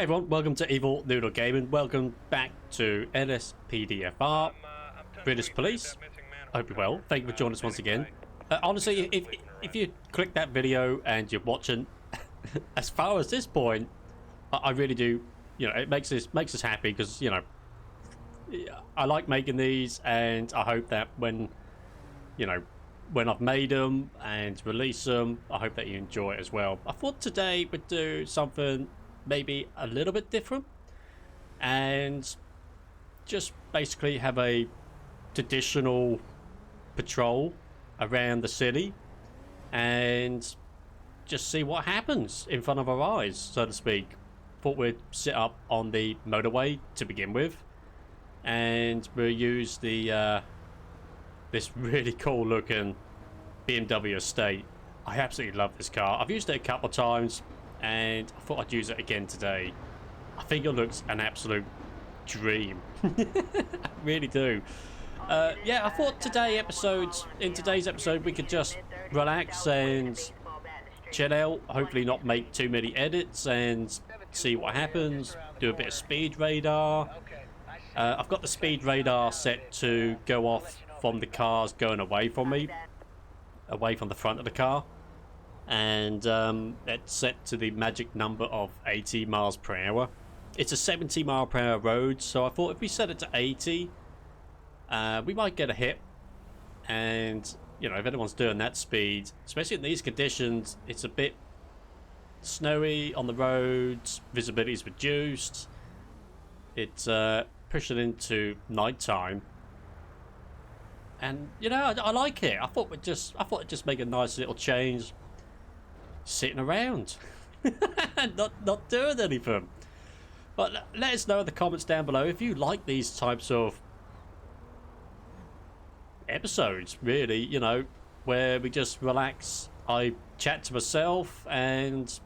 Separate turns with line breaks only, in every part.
Hey everyone, welcome to Evil Noodle Gaming. Welcome back to Lspdfr, British Police. I hope you're well. Thank you for joining us once again. Honestly, if you click that video and you're watching as far as this point, I really do. You know, it makes us happy because, you know, I like making these, and I hope that when I've made them and release them, I hope that you enjoy it as well. I thought today we'd do something maybe a little bit different and just basically have a traditional patrol around the city and just see what happens in front of our eyes, so to speak. Thought we'd sit up on the motorway to begin with, and we'll use the this really cool looking BMW Estate. I absolutely love this car. I've used it a couple of times and I thought I'd use it again today. I think it looks an absolute dream. I really do. Yeah, I thought in today's episode we could just relax and chill out, hopefully not make too many edits, and see what happens, do a bit of speed radar. I've got the speed radar set to go off from the cars going away from me, away from the front of the car, and it's set to the magic number of 80 miles per hour. It's a 70 mile per hour road, so I thought if we set it to 80, we might get a hit. And you know, if anyone's doing that speed, especially in these conditions, it's a bit snowy on the roads, visibility is reduced, it's pushing into night time. And you know, I like it. I thought it'd just make a nice little change, sitting around, and not doing anything. But let us know in the comments down below if you like these types of episodes. Really, you know, where we just relax. I chat to myself and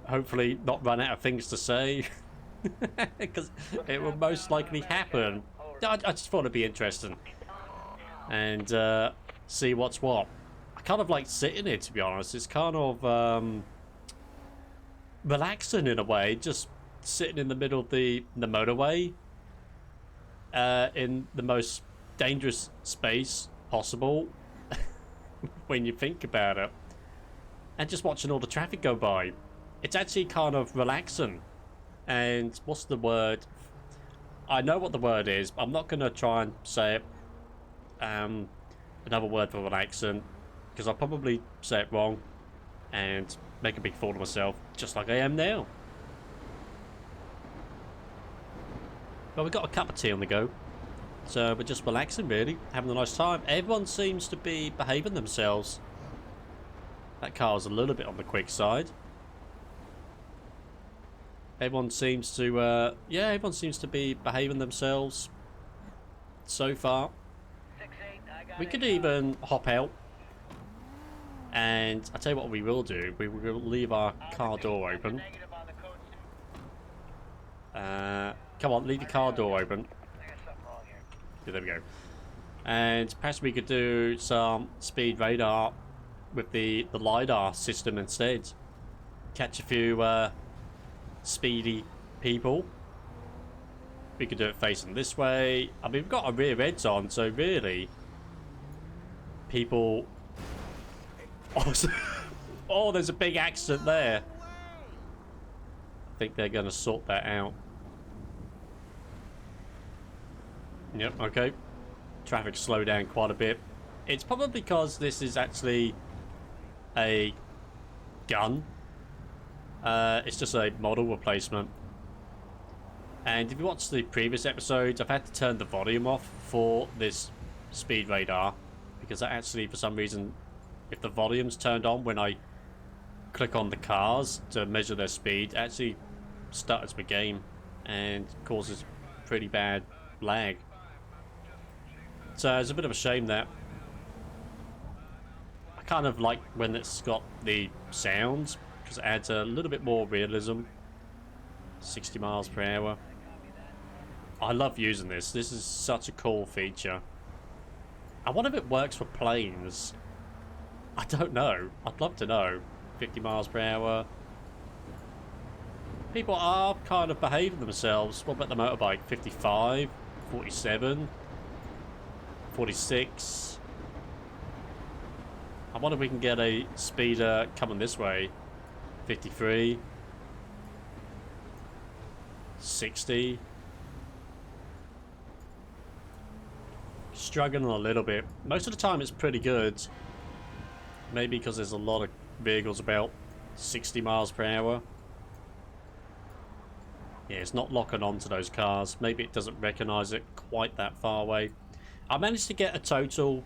hopefully not run out of things to say, because it will most likely happen. I just thought it'd be interesting and see what's what. I kind of like sitting here, to be honest. It's kind of relaxing in a way, just sitting in the middle of the motorway, in the most dangerous space possible when you think about it, and just watching all the traffic go by. It's actually kind of relaxing. And what's the word? I know what the word is, but I'm not going to try and say it. Another word for relaxing, because I'll probably say it wrong and make a big fool of myself, just like I am now. But we've got a cup of tea on the go, so we're just relaxing, really, having a nice time. Everyone seems to be behaving themselves. That car's a little bit on the quick side. Everyone seems to, yeah, everyone seems to be behaving themselves so far. We could even hop out, and I'll tell you what we will do. We will leave our car door open. Come on, leave the car door open. Yeah, there we go. And perhaps we could do some speed radar with the LiDAR system instead. Catch a few speedy people. We could do it facing this way. I mean, we've got our rear ends on, so really, people... Oh, there's a big accident there. I think they're going to sort that out. Yep, okay. Traffic slowed down quite a bit. It's probably because this is actually a gun. It's just a model replacement. And if you watch the previous episodes, I've had to turn the volume off for this speed radar, because that actually, for some reason, if the volume's turned on when I click on the cars to measure their speed, it actually stutters the game and causes pretty bad lag. So it's a bit of a shame that. I kind of like when it's got the sounds, because it adds a little bit more realism. 60 miles per hour. I love using this. This is such a cool feature. I wonder if it works for planes. I don't know. I'd love to know. 50 miles per hour. People are kind of behaving themselves. What about the motorbike? 55, 47, 46. I wonder if we can get a speeder coming this way. 53, 60. Struggling a little bit. Most of the time it's pretty good. Maybe because there's a lot of vehicles about 60 miles per hour. Yeah, it's not locking onto those cars. Maybe it doesn't recognize it quite that far away. I managed to get a total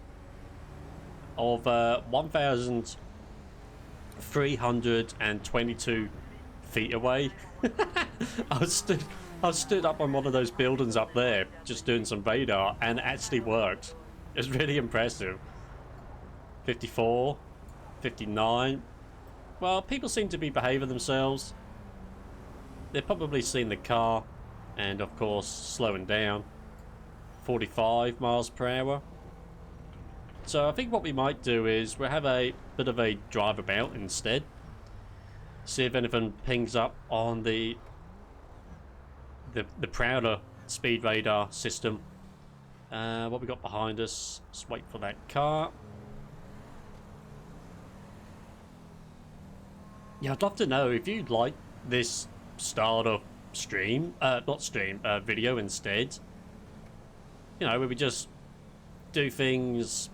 of 1,322 feet away. I was stood up on one of those buildings up there, just doing some radar, and it actually worked. It was really impressive. 54, 59. Well, people seem to be behaving themselves. They've probably seen the car, and of course, slowing down. 45 miles per hour. So I think what we might do is we'll have a bit of a drive about instead. See if anything pings up on the Prowler speed radar system. What we got behind us? Let's wait for that car. Yeah, I'd love to know if you'd like this style of stream, video instead. You know, where we just do things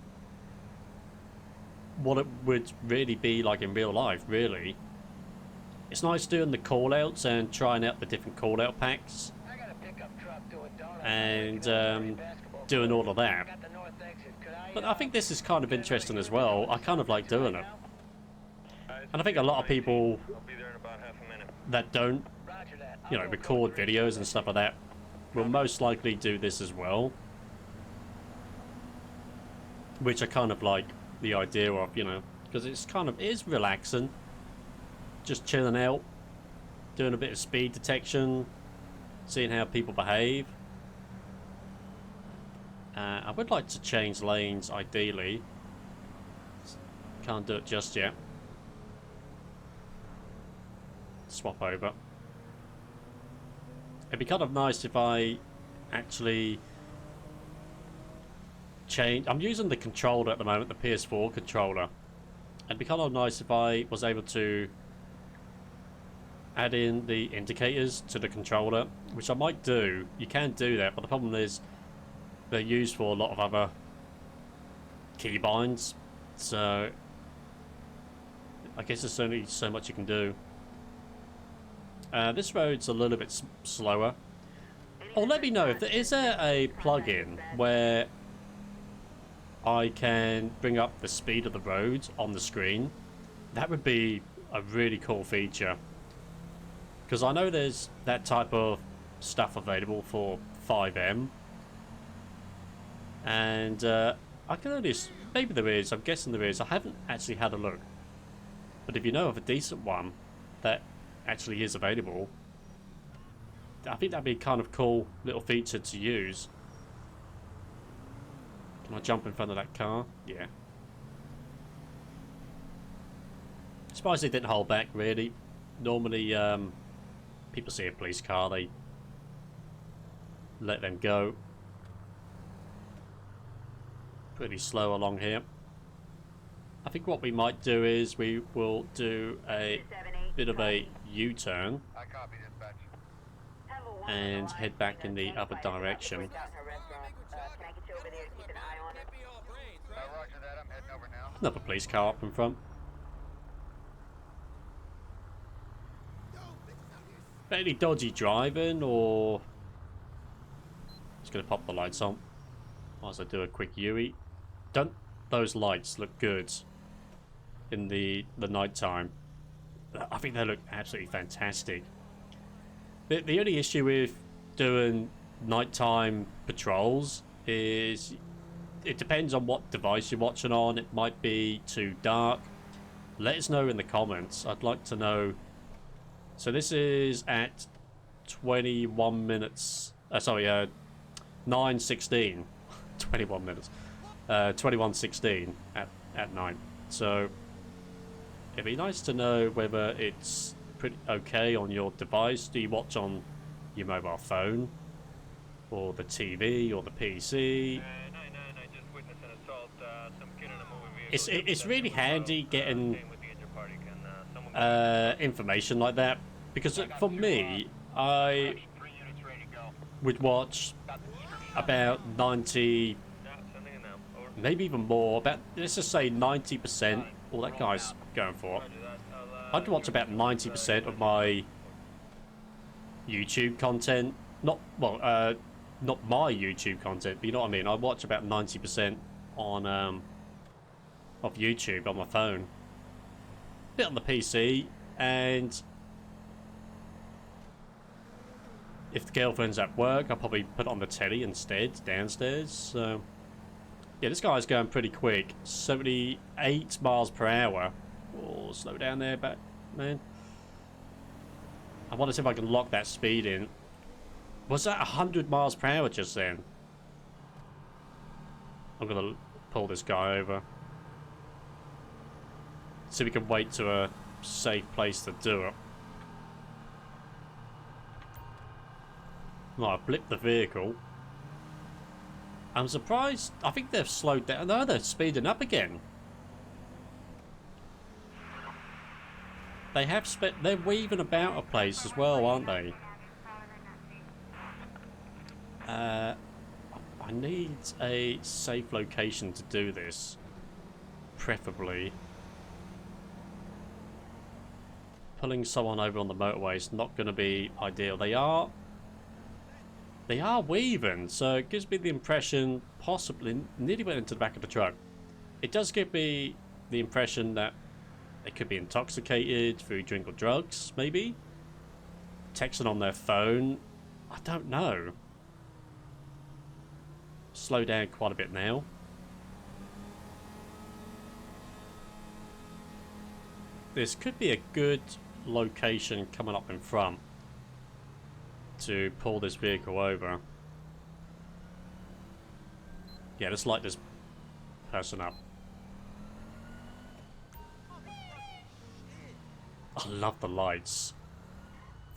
what it would really be like in real life, really. It's nice doing the call-outs and trying out the different call-out packs. And doing all of that. But I think this is kind of interesting as well. I kind of like doing it. And I think a lot of people that don't, you know, record videos and stuff like that will most likely do this as well. Which I kind of like the idea of, you know, because it's kind of, it is relaxing. Just chilling out, doing a bit of speed detection, seeing how people behave. I would like to change lanes, ideally. Can't do it just yet. Swap over. It'd be kind of nice if I actually change. I'm using the controller at the moment, the PS4 controller. It'd be kind of nice if I was able to add in the indicators to the controller, which I might do. You can do that, but the problem is they're used for a lot of other keybinds, so I guess there's only so much you can do. This road's a little bit slower. Or let me know if there is a plug-in where I can bring up the speed of the road on the screen. That would be a really cool feature. Because I know there's that type of stuff available for 5M. And I can only... Maybe there is. I'm guessing there is. I haven't actually had a look. But if you know of a decent one that actually is available, I think that'd be a kind of cool little feature to use. Can I jump in front of that car? Yeah. Surprised they didn't hold back, really. Normally, people see a police car, they let them go. Pretty slow along here. I think what we might do is we will do a bit of a U-turn and head back in the other direction. Another police car up in front. Any dodgy driving, or just gonna pop the lights on whilst I do a quick U-turn. Don't those lights look good in the night time? I think they look absolutely fantastic. The only issue with doing nighttime patrols is it depends on what device you're watching on. It might be too dark. Let us know in the comments. I'd like to know. So this is at 21 minutes. Sorry, 9:16. 21 minutes. 21:16 at night. So it'd be nice to know whether it's pretty okay on your device? Do you watch on your mobile phone? Or the TV? Or the PC? It's really handy getting information like that. Because for me, I would watch about 90... maybe even more, about, let's just say 90%, all that guy's going for. I'd watch about 90% of my YouTube content, not my YouTube content, but you know what I mean, I watch about 90% on, of YouTube on my phone. A bit on the PC, and if the girlfriend's at work, I'll probably put it on the telly instead, downstairs, so... yeah, this guy's going pretty quick. 78 miles per hour. Oh, slow down there, man. I want to see if I can lock that speed in. Was that 100 miles per hour just then? I'm going to pull this guy over. See if we can wait to a safe place to do it. Right, I've blipped the vehicle. I'm surprised. I think they've slowed down. No, they're speeding up again. They have they're weaving about a place as well, aren't they? I need a safe location to do this. Preferably. Pulling someone over on the motorway is not going to be ideal. They are weaving, so it gives me the impression, possibly, nearly went into the back of the truck. It does give me the impression that they could be intoxicated through drink or drugs, maybe. Texting on their phone. I don't know. Slow down quite a bit now. This could be a good location coming up in front to pull this vehicle over. Yeah, let's light this person up. I love the lights.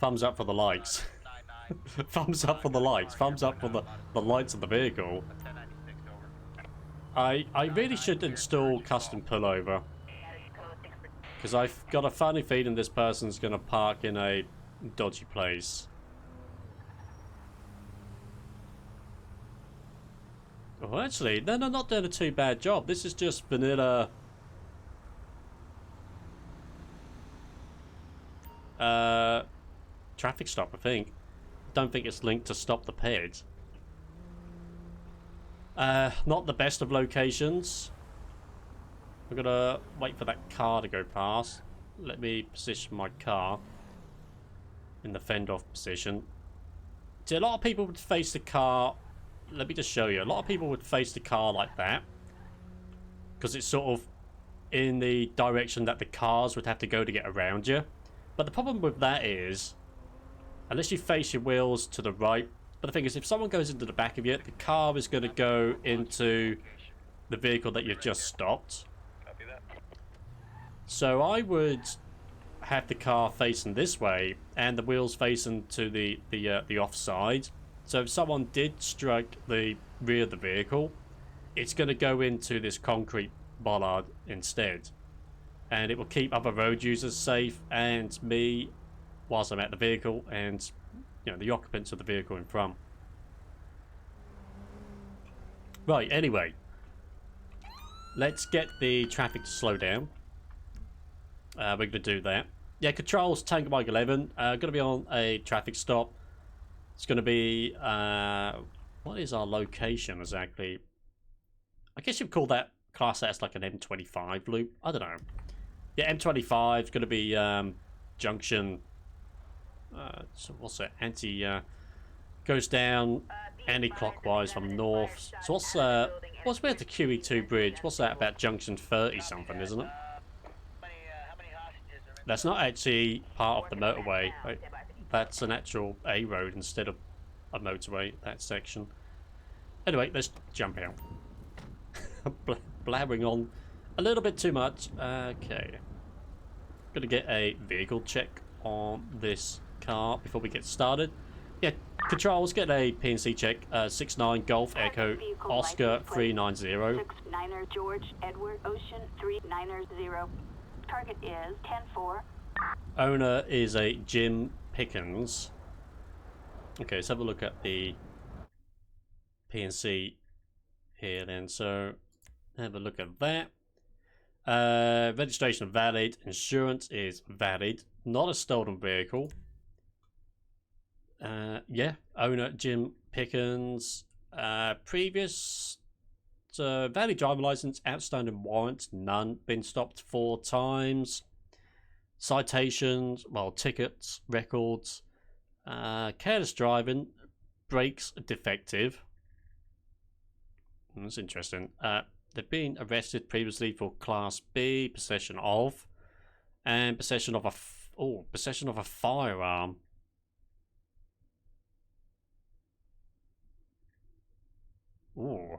Thumbs up for the lights. Thumbs up for the lights. Thumbs up for the lights of the vehicle. I really should install custom pullover. Because I've got a funny feeling this person's going to park in a dodgy place. Oh, actually, they're not doing a too bad job. This is just vanilla... traffic stop, I think. Don't think it's linked to stop the ped. Not the best of locations. I'm gonna wait for that car to go past. Let me position my car in the fend-off position. See, a lot of people would face the car... Let me just show you. A lot of people would face the car like that. Because it's sort of in the direction that the cars would have to go to get around you. But the problem with that is, unless you face your wheels to the right, but the thing is, if someone goes into the back of you, the car is going to go into the vehicle that you've just stopped.
Copy that.
So I would have the car facing this way and the wheels facing to the offside. So if someone did strike the rear of the vehicle, it's going to go into this concrete bollard instead. And it will keep other road users safe and me whilst I'm at the vehicle and, you know, the occupants of the vehicle in front. Right, anyway. Let's get the traffic to slow down. We're going to do that. Yeah, controls Tango Mike 11. Going to be on a traffic stop. It's going to be... what is our location exactly? I guess you'd call that class as like an M25 loop. I don't know. Yeah, M25 is going to be junction... so what's that? Goes down anti-clockwise from north. So what's where the QE2 bridge? What's that about junction 30 something, isn't it? That's not actually part of the motorway. Right? That's an actual A road instead of a motorway, that section. Anyway, let's jump out. Blabbering on a little bit too much. Okay. Gonna get a vehicle check on this car before we get started. Yeah, controls, get a PNC check. 69 Golf Echo Oscar 390.
69er George Edward Ocean 390. Target is 10-4.
Owner is a Jim Pickens. Okay, let's have a look at the PNC here then. So, have a look at that. Registration valid. Insurance is valid. Not a stolen vehicle. Yeah, owner Jim Pickens. Previous valid driving license, outstanding warrants, none. Been stopped 4 times. Citations, well, tickets, records. Careless driving, brakes defective. That's interesting. They've been arrested previously for Class B, possession of, and possession of a firearm. Ooh.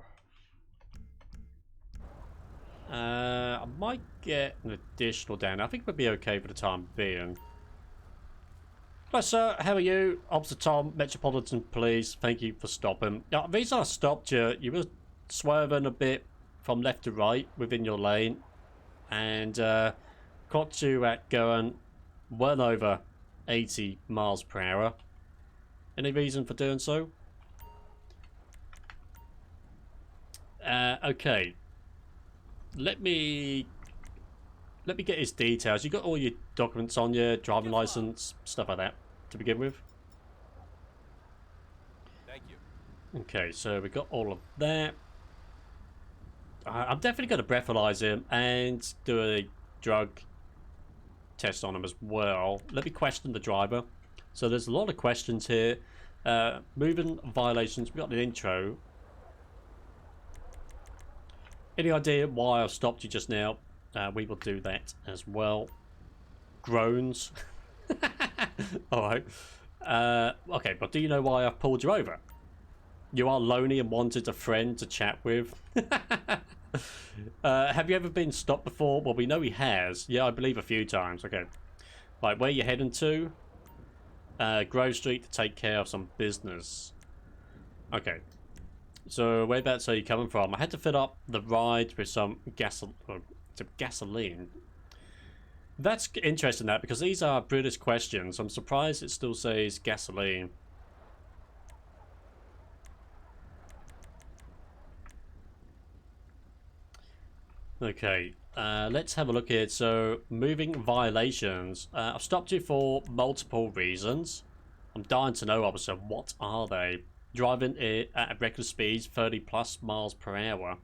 I might get an additional down. I think we'll be okay for the time being. Hello, sir. How are you? Officer Tom, Metropolitan Police. Thank you for stopping. Now, the reason I stopped you, you were swerving a bit from left to right within your lane, and caught you at going well over 80 miles per hour. Any reason for doing so? Okay. Let me get his details. You got all your documents on you, driving license, stuff like that to begin with.
Thank you.
Okay, so we got all of that. I'm definitely going to breathalyze him and do a drug test on him as well. Let me question the driver. So there's a lot of questions here. Moving violations. We got an intro. Any idea why I stopped you just now? We will do that as well. Groans. Alright. Okay, but do you know why I've pulled you over? You are lonely and wanted a friend to chat with. Have you ever been stopped before? Well, we know he has. Yeah, I believe a few times. Okay. Right, where are you heading to? Grove Street to take care of some business. Okay. So, whereabouts are you coming from? I had to fill up the ride with some gasoline. That's interesting, that, because these are British questions. I'm surprised it still says gasoline. Okay, let's have a look here. So, moving violations. I've stopped you for multiple reasons. I'm dying to know, officer, what are they? Driving it at reckless speeds, 30 plus miles per hour.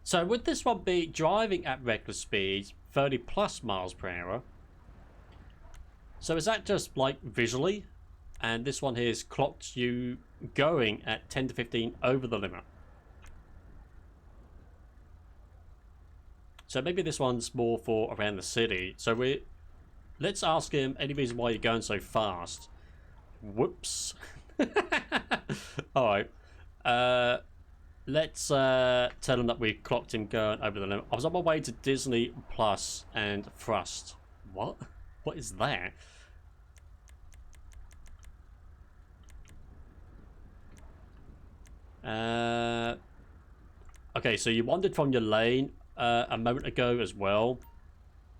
So would this one be driving at reckless speeds, 30 plus miles per hour? So is that just like visually? And this one here is clocked you going at 10 to 15 over the limit. So maybe this one's more for around the city. So let's ask him any reason why you're going so fast. Whoops. Alright. Let's tell him that we clocked him going over the limit. I was on my way to Disney Plus and Thrust. What? What is that? Okay, so you wandered from your lane a moment ago as well.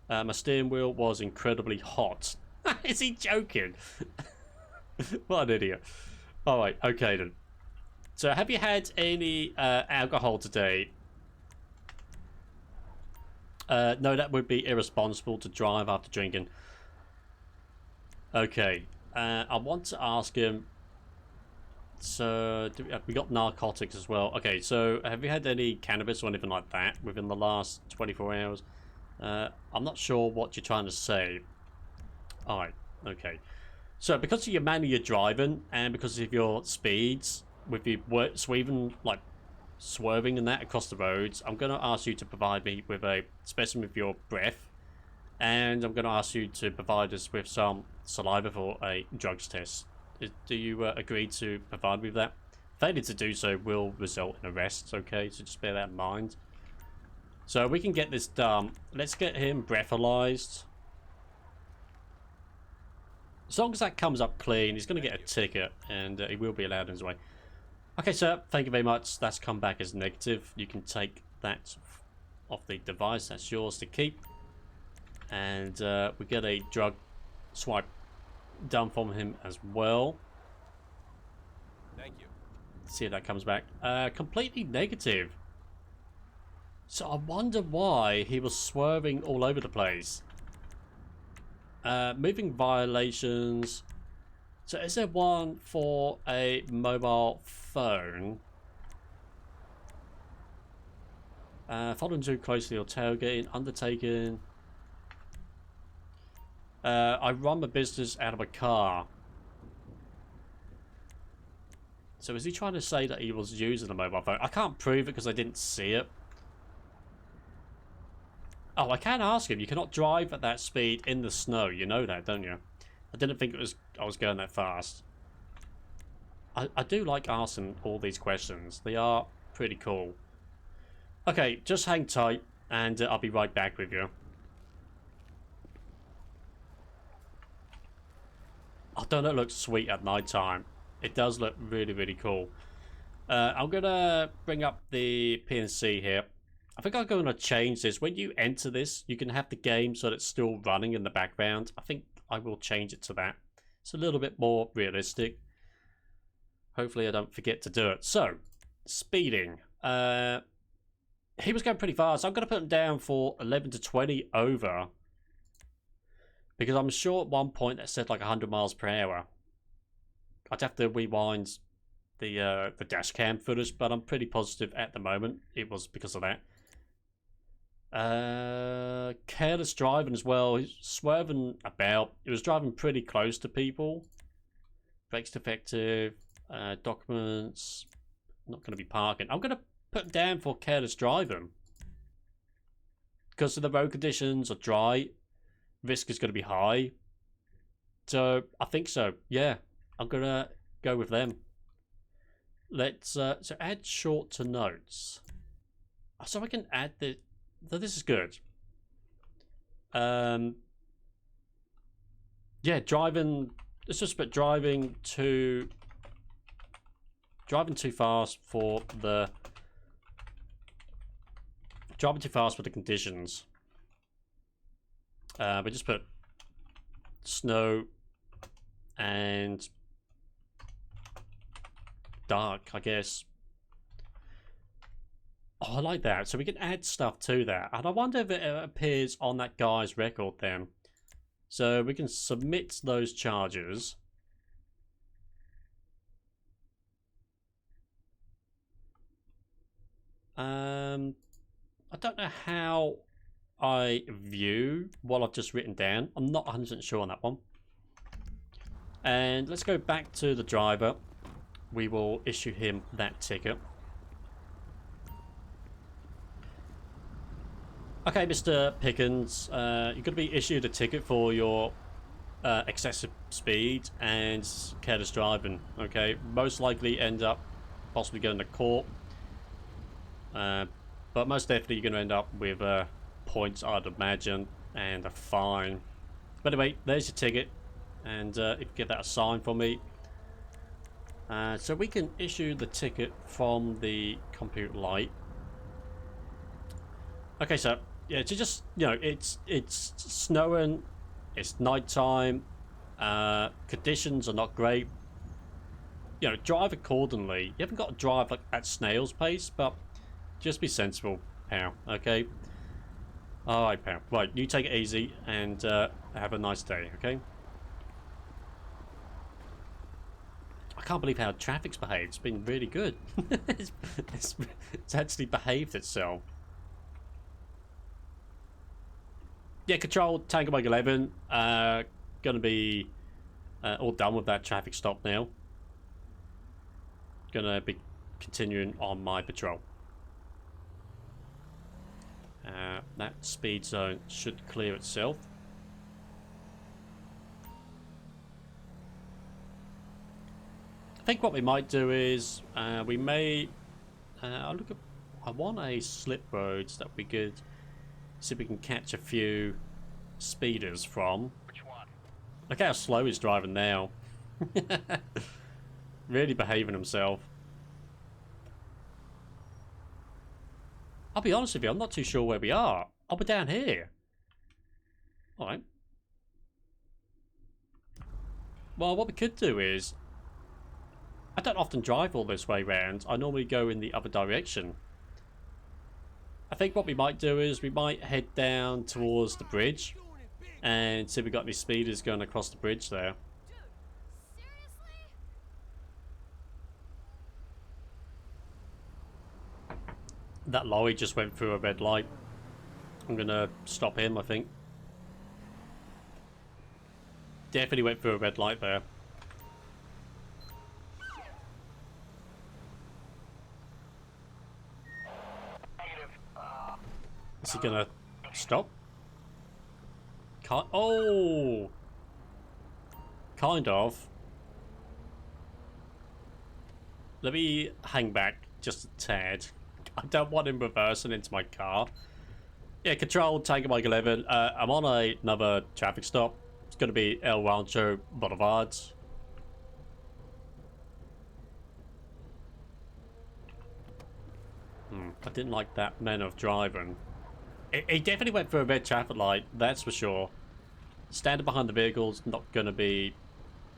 My steering wheel was incredibly hot. Is he joking? What an idiot. Alright, okay then. So have you had any alcohol today? No, that would be irresponsible to drive after drinking. Okay, I want to ask him. So we got narcotics as well. Okay, so have you had any cannabis or anything like that within the last 24 hours? I'm not sure what you're trying to say. Alright, okay. So because of your manner you're driving and because of your speeds, with you swerving and that across the roads, I'm going to ask you to provide me with a specimen of your breath, and I'm going to ask you to provide us with some saliva for a drugs test. Do you agree to provide me with that? Failure to do so will result in arrests, okay? So just bear that in mind. So we can get this done. Let's get him breathalyzed. As long as that comes up clean, he's going to get a ticket, and he will be allowed in his way. Okay, sir, thank you very much. That's come back as negative. You can take that off the device. That's yours to keep. And we get a drug swipe done from him as well.
Thank you.
See if that comes back. Completely negative. So I wonder why he was swerving all over the place. Moving violations. So is there one for a mobile phone? Following too closely or tailgating, undertaking. I run my business out of a car. So is he trying to say that he was using a mobile phone? I can't prove it because I didn't see it. Oh, I can ask him. You cannot drive at that speed in the snow. You know that, don't you? I didn't think I was going that fast. I do like asking all these questions. They are pretty cool. Okay, just hang tight, and I'll be right back with you. Oh, don't it look sweet at night time? It does look really, really cool. I'm gonna bring up the PNC here. I think I'm going to change this. When you enter this, you can have the game so that it's still running in the background. I think I will change it to that. It's a little bit more realistic. Hopefully I don't forget to do it. So, speeding. He was going pretty fast. I'm going to put him down for 11 to 20 over. Because I'm sure at one point that said like 100 miles per hour. I'd have to rewind the dash cam footage, but I'm pretty positive at the moment it was because of that. Careless driving as well. He's swerving about. He was driving pretty close to people. Brakes defective. Documents. Not going to be parking. I'm going to put him down for careless driving. Because the road conditions are dry. Risk is going to be high. So, I think so. Yeah. I'm going to go with them. Let's, so add short to notes. So I can add the... So this is good. Yeah, driving... Let's just put driving too fast for the... Driving too fast for the conditions. We just put snow and dark, I guess. Oh, I like that. So we can add stuff to that. And I wonder if it appears on that guy's record then. So we can submit those charges. I don't know how I view what I've just written down. I'm not 100% sure on that one. And let's go back to the driver. We will issue him that ticket. Okay, Mr. Pickens, you're going to be issued a ticket for your excessive speed and careless driving. Okay, most likely end up possibly going to court. But most definitely you're going to end up with points, I'd imagine, and a fine. But anyway, there's your ticket. And if you get that assigned for me. So we can issue the ticket from the compute light. Okay, so yeah, to just, you know, it's snowing, it's nighttime, conditions are not great. You know, drive accordingly. You haven't got to drive like at snail's pace, but just be sensible, pal. Okay. All right, pal. Right, you take it easy and have a nice day. Okay. I can't believe how traffic's behaved. It's been really good. it's actually behaved itself. Yeah, Control, Tango Mike 11. Gonna be all done with that traffic stop now. Gonna be continuing on my patrol. That speed zone should clear itself. I think what we might do is we may I I want a slip road so that we could see if we can catch a few speeders from.
Which one?
Look how slow he's driving now. Really behaving himself. I'll be honest with you, I'm not too sure where we are. Oh, we're down here. Alright. Well, what we could do is... I don't often drive all this way round. I normally go in the other direction. I think what we might do is we might head down towards the bridge and see if we got any speeders going across the bridge there. That lorry just went through a red light. I'm gonna stop him, I think. Definitely went through a red light there. Is he gonna stop? Oh! Kind of. Let me hang back just a tad. I don't want him reversing into my car. Yeah, Control, Tango Mike 11. I'm on another traffic stop. It's going to be El Rancho Boulevard. I didn't like that man of driving. He definitely went through a red traffic light, that's for sure. Standing behind the vehicle's not going to be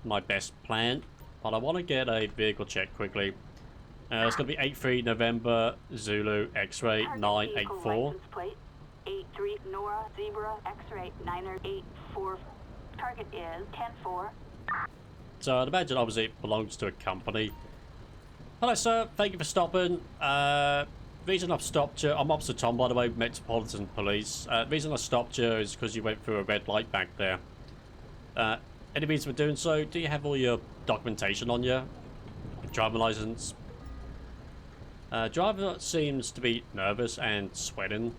my best plan. But I want to get a vehicle check quickly. It's going to be 83 November Zulu X-ray 984.
83 Nora Zebra X-ray 984. Target is 104.
So I'd imagine obviously it belongs to a company. Hello sir, thank you for stopping. Reason I've stopped you, I'm Officer Tom by the way, Metropolitan Police. Reason I stopped you is because you went through a red light back there. Any reason for doing so? Do you have all your documentation on you? Driving license? Driver seems to be nervous and sweating.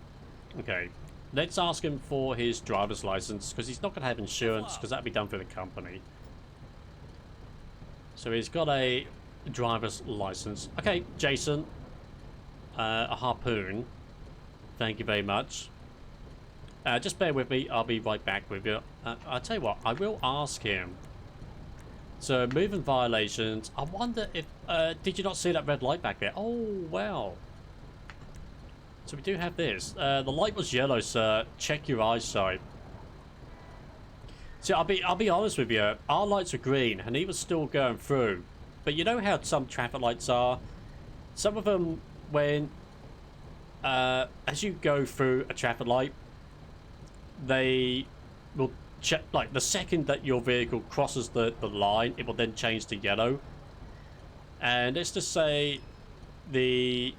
Okay, let's ask him for his driver's license because he's not going to have insurance because that'll be done through the company. So he's got a driver's license. Okay, Jason, a harpoon. Thank you very much. Just bear with me. I'll be right back with you. I'll tell you what, I will ask him. So, moving violations. I wonder if... did you not see that red light back there? Oh, wow. So we do have this. The light was yellow, sir. Check your eyesight. See, I'll be honest with you. Our lights were green, and he was still going through. But you know how some traffic lights are? Some of them, when... as you go through a traffic light, they will check, like the second that your vehicle crosses the line, it will then change to yellow. And let's just say the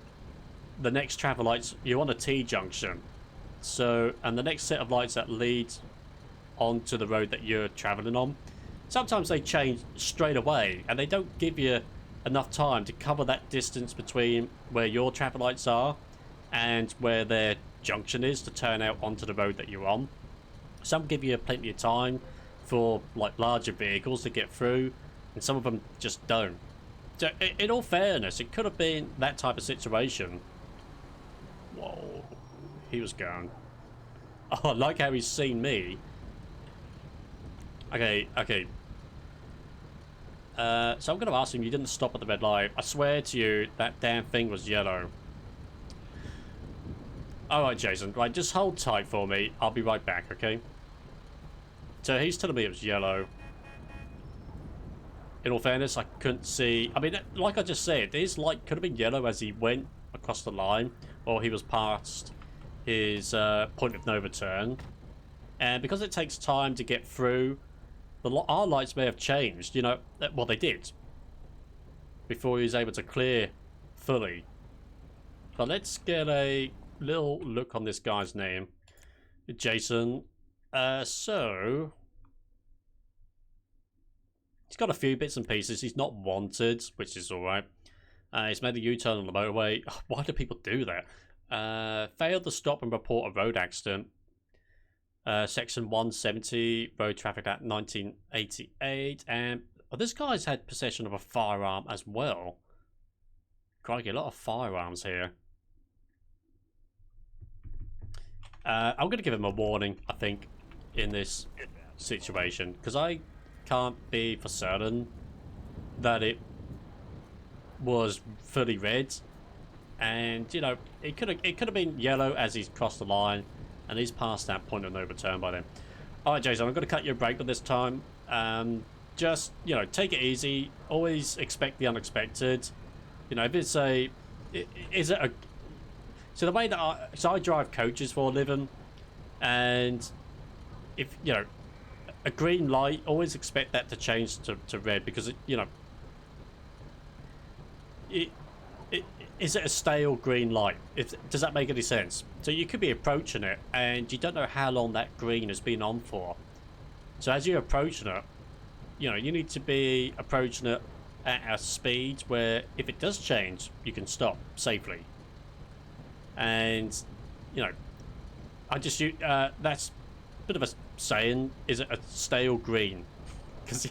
next traffic lights, you're on a T-junction. So, and the next set of lights that lead onto the road that you're traveling on, sometimes they change straight away and they don't give you enough time to cover that distance between where your traffic lights are and where their junction is to turn out onto the road that you're on. Some give you plenty of time for like larger vehicles to get through, and some of them just don't. So in all fairness, it could have been that type of situation. Whoa, he was gone. Oh, I like how he's seen me. Okay. So I'm going to ask him, you didn't stop at the red light. I swear to you, that damn thing was yellow. Alright, Jason. Right, just hold tight for me. I'll be right back, okay? So he's telling me it was yellow. In all fairness, I couldn't see... I mean, like I just said, his light could have been yellow as he went across the line, or he was past his point of no return. And because it takes time to get through, our lights may have changed, you know. Well, they did. Before he was able to clear fully. But let's get a little look on this guy's name. Jason. So... he's got a few bits and pieces. He's not wanted, which is alright. He's made a U-turn on the motorway. Why do people do that? Failed to stop and report a road accident. Section 170, Road Traffic Act 1988. And this guy's had possession of a firearm as well. Crikey, a lot of firearms here. I'm going to give him a warning, I think, in this situation, because I can't be for certain that it was fully red, and you know, it could have been yellow as he's crossed the line, and he's past that point of no return by then. All right, Jason, I'm going to cut you a break for this time. Just, you know, take it easy. Always expect the unexpected. You know, if it's a, is it a? So the way that I drive coaches for a living, and if you know, a green light, always expect that to change to red, because it, you know, is it a stale green light? Does that make any sense? So you could be approaching it and you don't know how long that green has been on for. So as you're approaching it, you know, you need to be approaching it at a speed where if it does change, you can stop safely. And, you know, that's a bit of a saying, is it a stale green? Because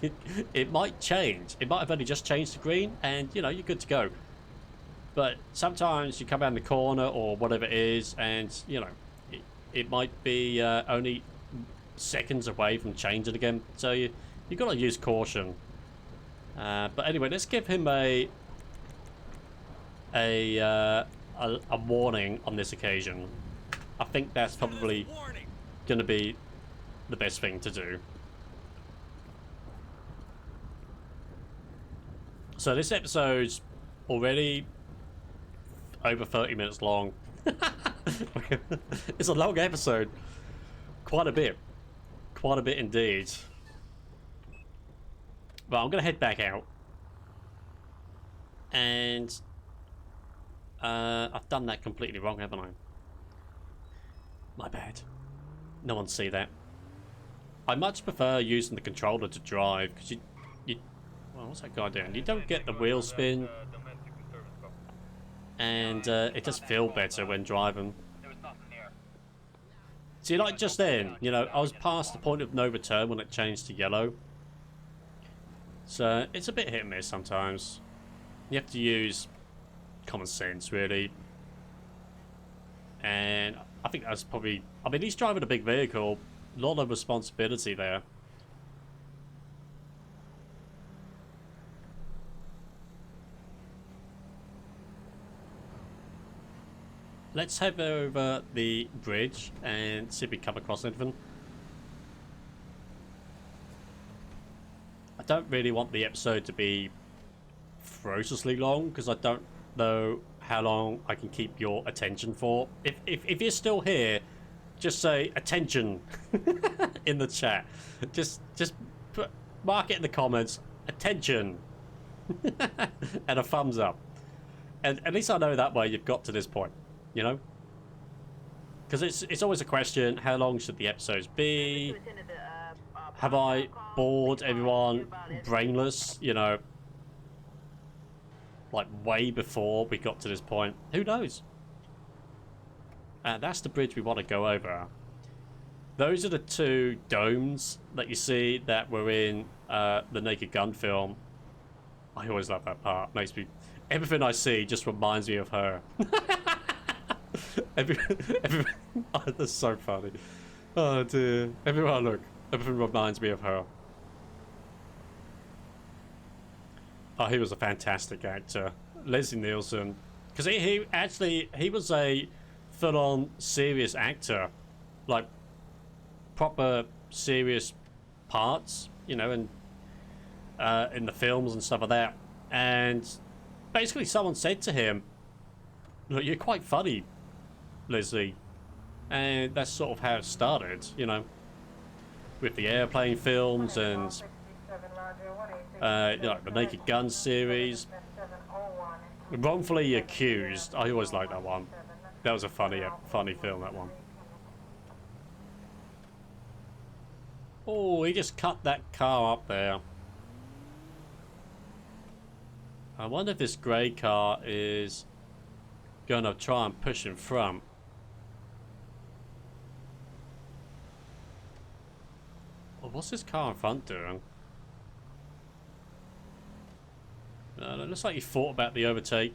it might change. It might have only just changed to green and, you know, you're good to go. But sometimes you come around the corner or whatever it is, and you know, it might be only seconds away from changing again. So you got to use caution. But anyway, let's give him a warning on this occasion. I think that's probably going to be the best thing to do. So this episode's already over 30 minutes long. It's a long episode. Quite a bit indeed. But I'm gonna head back out, and I've done that completely wrong, haven't I? My bad. No one see that. I much prefer using the controller to drive, because you well, what's that guy doing? You don't get the wheel spin, and it does feel better when driving. See, like just then, you know, I was past the point of no return when it changed to yellow. So it's a bit hit and miss sometimes. You have to use common sense, really. And I think that's probably, I mean, he's driving a big vehicle, a lot of responsibility there. Let's head over the bridge and see if we come across anything. I don't really want the episode to be ferociously long, because I don't know how long I can keep your attention for. If you're still here, just say attention in the chat. Just mark it in the comments, attention, and a thumbs up. And at least I know that way you've got to this point. You know, because it's always a question: how long should the episodes be? Have I bored everyone brainless? You know, like way before we got to this point. Who knows? That's the bridge we want to go over. Those are the two domes that you see that were in the Naked Gun film. I always love that part. Makes me, everything I see just reminds me of her. Oh, that's so funny. Oh dear. Everyone, look. Everything reminds me of her. Oh, he was a fantastic actor. Leslie Nielsen. Because he was a full-on serious actor. Like, proper serious parts, you know, and in the films and stuff like that. And basically someone said to him, look, you're quite funny, Leslie. And that's sort of how it started, you know, with the airplane films and you know, the Naked Gun series. Wrongfully Accused. I always liked that one. That was a funny film, that one. Oh, he just cut that car up there. I wonder if this grey car is going to try and push in front. Well, what's this car in front doing? It looks like he thought about the overtake.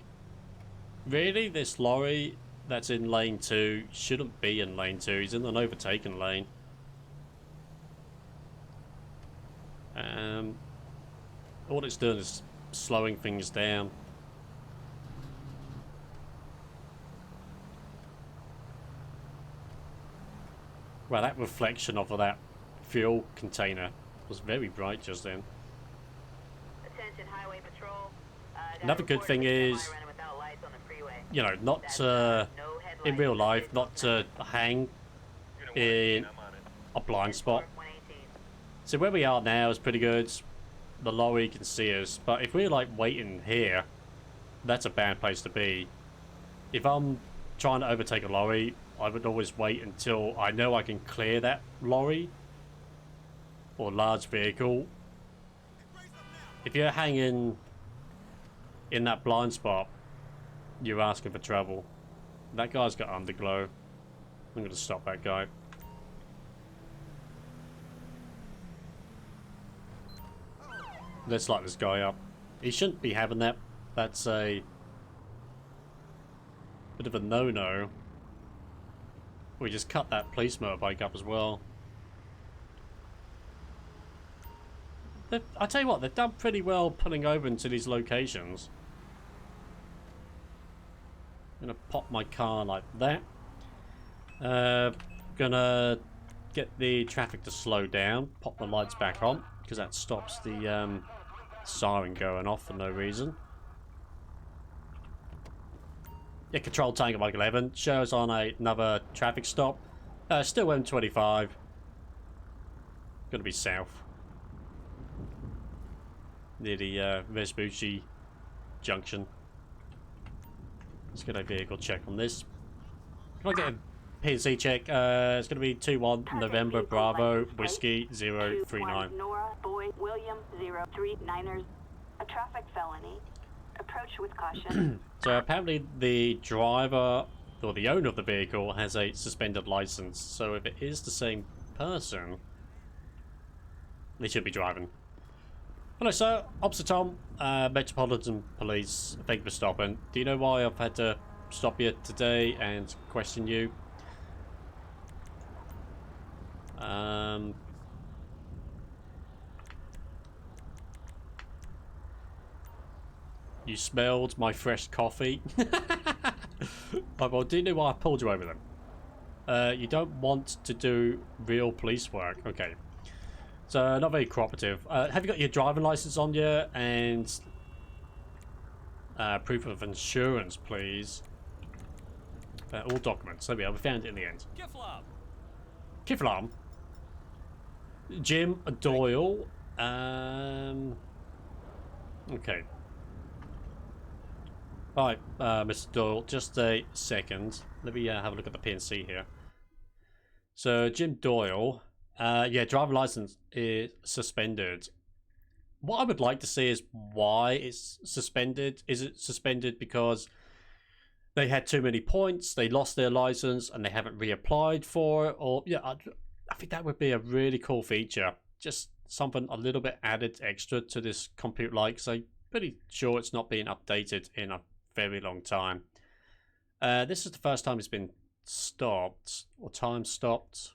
Really? This lorry that's in lane 2 shouldn't be in lane 2. He's in an overtaken lane. All it's doing is slowing things down. Well, that reflection of that fuel container was very bright just then.
Attention Highway Patrol.
Another good thing is, you know, not in real life, not to hang in a blind spot. So where we are now is pretty good. The lorry can see us, but if we're like waiting here, that's a bad place to be. If I'm trying to overtake a lorry, I would always wait until I know I can clear that lorry or large vehicle. If you're hanging in that blind spot, you're asking for trouble. That guy's got underglow. I'm going to stop that guy. Let's light this guy up. He shouldn't be having that. That's a bit of a no-no. We just cut that police motorbike up as well. I tell you what, they've done pretty well pulling over into these locations. I'm gonna pop my car like that. Gonna get the traffic to slow down. Pop the lights back on because that stops the siren going off for no reason. Yeah, Control Tango Mike 11 shows on another traffic stop. Still M25. Gonna be south. Near the Vespucci junction. Let's get a vehicle check on this. Can I get a P&C check? It's gonna be 21 November Bravo Whiskey 039.
Nora Boy William 039ers. A traffic felony. Approach with caution.
So apparently the driver or the owner of the vehicle has a suspended license. So if it is the same person, they should be driving. Hello sir, Officer Tom, Metropolitan Police. Thank you for stopping. Do you know why I've had to stop you today and question you? You smelled my fresh coffee. Oh, well, do you know why I pulled you over then? You don't want to do real police work. Okay. So, not very cooperative. Have you got your driving license on you? And proof of insurance, please. All documents. There we are. We found it in the end. Kiflam. Jim Doyle. Okay. Right, Mr. Doyle, just a second. Let me have a look at the PNC here. So, Jim Doyle, yeah, driver license is suspended. What I would like to see is why it's suspended. Is it suspended because they had too many points, they lost their license, and they haven't reapplied for it? Or, yeah, I think that would be a really cool feature. Just something a little bit added extra to this compute like, because I'm pretty sure it's not being updated in a very long time. This is the first time it's been stopped or time stopped.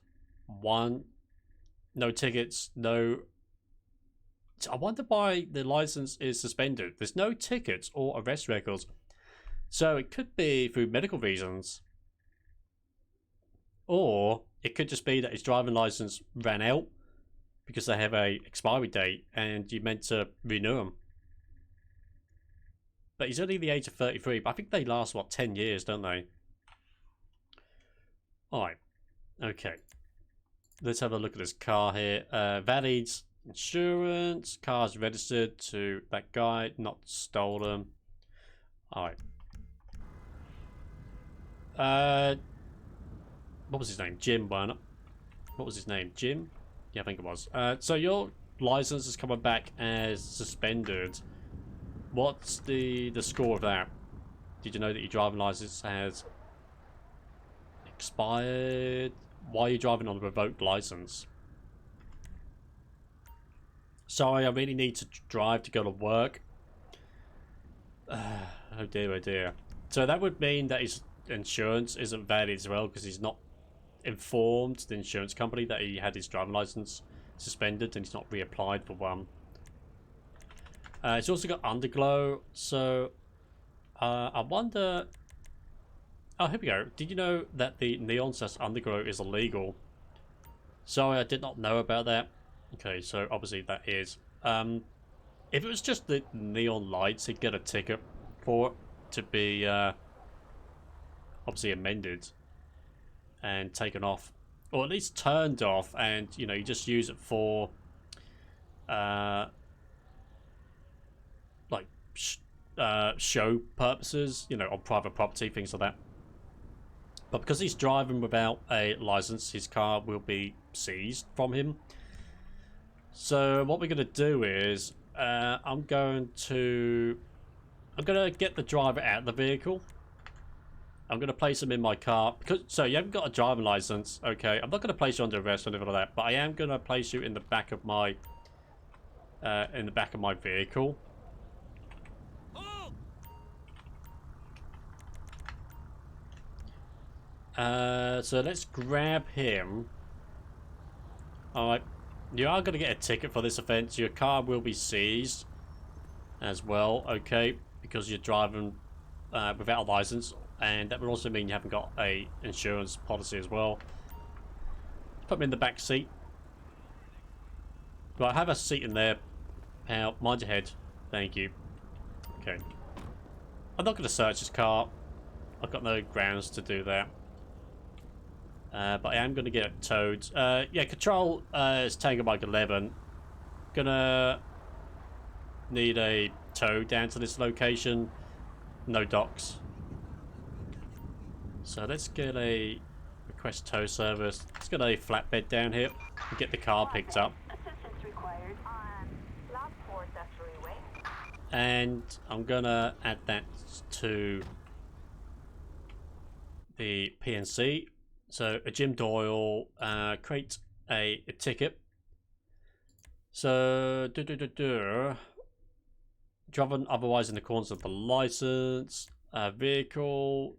No tickets, no. I wonder why the license is suspended. There's no tickets or arrest records, so it could be through medical reasons, or it could just be that his driving license ran out because they have a expiry date and you meant to renew them. But he's only the age of 33, but I think they last, what, 10 years, don't they? Alright. Okay. Let's have a look at this car here. Valid insurance. Car's registered to that guy, not stolen. Alright. What was his name? Jim, wasn't it? What was his name? Jim? Yeah, I think it was. So your license is coming back as suspended. What's the score of that? Did you know that your driving license has expired? Why are you driving on a revoked license? Sorry, I really need to drive to go to work. Oh dear, oh dear. So that would mean that his insurance isn't valid as well because he's not informed the insurance company that he had his driving license suspended and he's not reapplied for one. It's also got underglow, so I wonder. Oh, here we go. Did you know that the neon says underglow is illegal? Sorry, I did not know about that. Okay, so obviously that is. If it was just the neon lights, he'd get a ticket for it to be obviously amended and taken off, or at least turned off, and you know you just use it for like show purposes, you know, on private property, things like that. But because he's driving without a license, his car will be seized from him. So what we're going to do is I'm going to get the driver out of the vehicle. I'm going to place him in my car. So you haven't got a driving license, okay? I'm not going to place you under arrest or anything like that, but I am going to place you in the back of my vehicle. So let's grab him. Alright, you are going to get a ticket for this offence. Your car will be seized as well, okay? Because you're driving without a license. And that would also mean you haven't got a insurance policy as well. Put him in the back seat. Right, have a seat in there. Pal, mind your head. Thank you. Okay. I'm not going to search his car. I've got no grounds to do that. But I am going to get it towed. Yeah, control is Tango Mike 11. Gonna need a tow down to this location. No docks. So let's get a request tow service. Let's get a flatbed down here and get the car picked up.
Assistance required on Lspdfr freeway.
And I'm gonna add that to the PNC. So a Jim Doyle, create a ticket. So driving otherwise in the corners of the license, vehicle.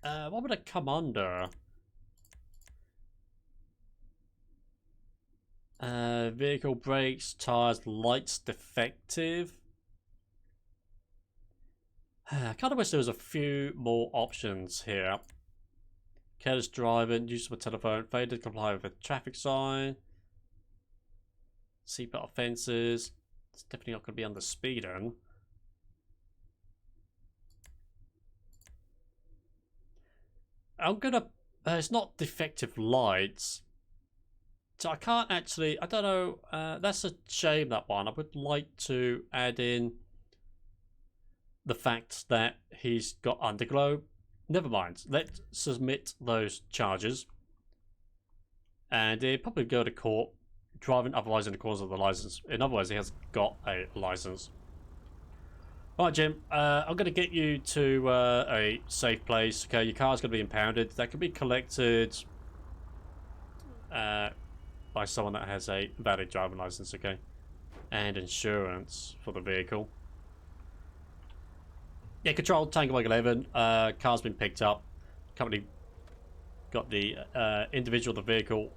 What would it come under? Vehicle brakes, tires, lights defective. I kind of wish there was a few more options here. Careless driving, use of a telephone, failure to comply with a traffic sign. Seatbelt offences. It's definitely not going to be under speeding. I'm gonna. It's not defective lights. So I can't actually. I don't know. That's a shame, that one. I would like to add in the fact that he's got underglow. Never mind. Let's submit those charges. And he'll probably go to court. Driving otherwise in the corners of the license. In other words, he has got a license. Alright, Jim. I'm going to get you to a safe place. Okay, your car's going to be impounded. That can be collected by someone that has a valid driving license, okay? And insurance for the vehicle. Yeah, control, Tango Mike 11. Car's been picked up. Company got the individual of the vehicle.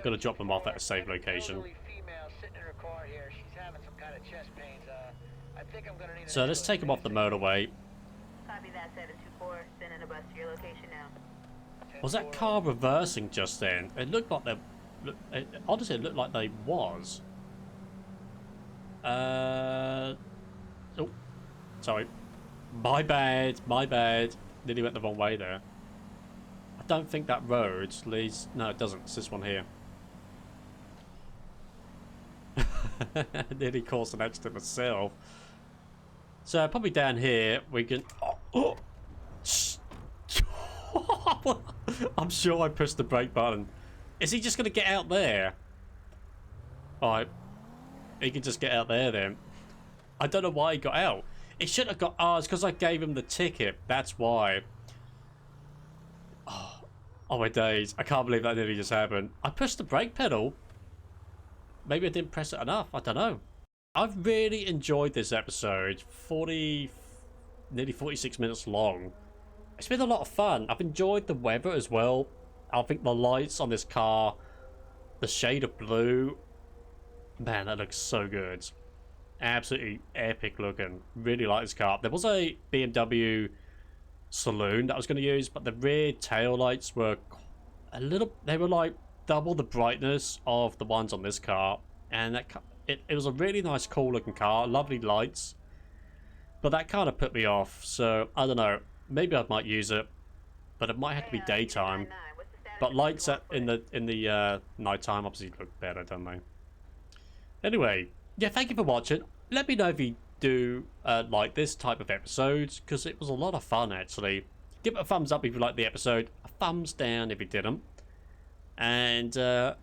Gonna drop them off at a safe location. So let's take them off the motorway.
Copy that, 724. Sending a bus to your location now.
Was that car reversing just then? It looked like they... honestly, it looked like they was. Oh, sorry. My bad, my bad. Nearly went the wrong way there. I don't think that road leads... No, it doesn't. It's this one here. Nearly caused an accident myself. So probably down here we can... Oh. I'm sure I pushed the brake button. Is he just going to get out there? Alright. He can just get out there then. I don't know why he got out. He should have got... Oh, it's because I gave him the ticket. That's why. Oh my days. I can't believe that nearly just happened. I pushed the brake pedal. Maybe I didn't press it enough. I don't know. I've really enjoyed this episode. Nearly 46 minutes long. it's been a lot of fun. I've enjoyed the weather as well. I think the lights on this car, the shade of blue, man, that looks so good. Absolutely epic looking. Really like this car. There was a BMW saloon that I was going to use, but the rear tail lights were they were like double the brightness of the ones on this car, and it was a really nice, cool looking car, lovely lights, but that kind of put me off. So I don't know, maybe I might use it, but it might have to be daytime. But lights in the nighttime obviously look better, don't they? Anyway, yeah, thank you for watching. Let me know if you do like this type of episodes, because it was a lot of fun actually. Give it a thumbs up if you liked the episode, a thumbs down if you didn't, and I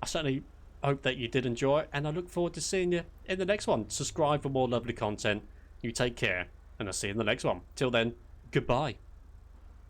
certainly hope that you did enjoy it, and I look forward to seeing you in the next one. Subscribe for more lovely content. You take care, and I'll see you in the next one. Till then, goodbye.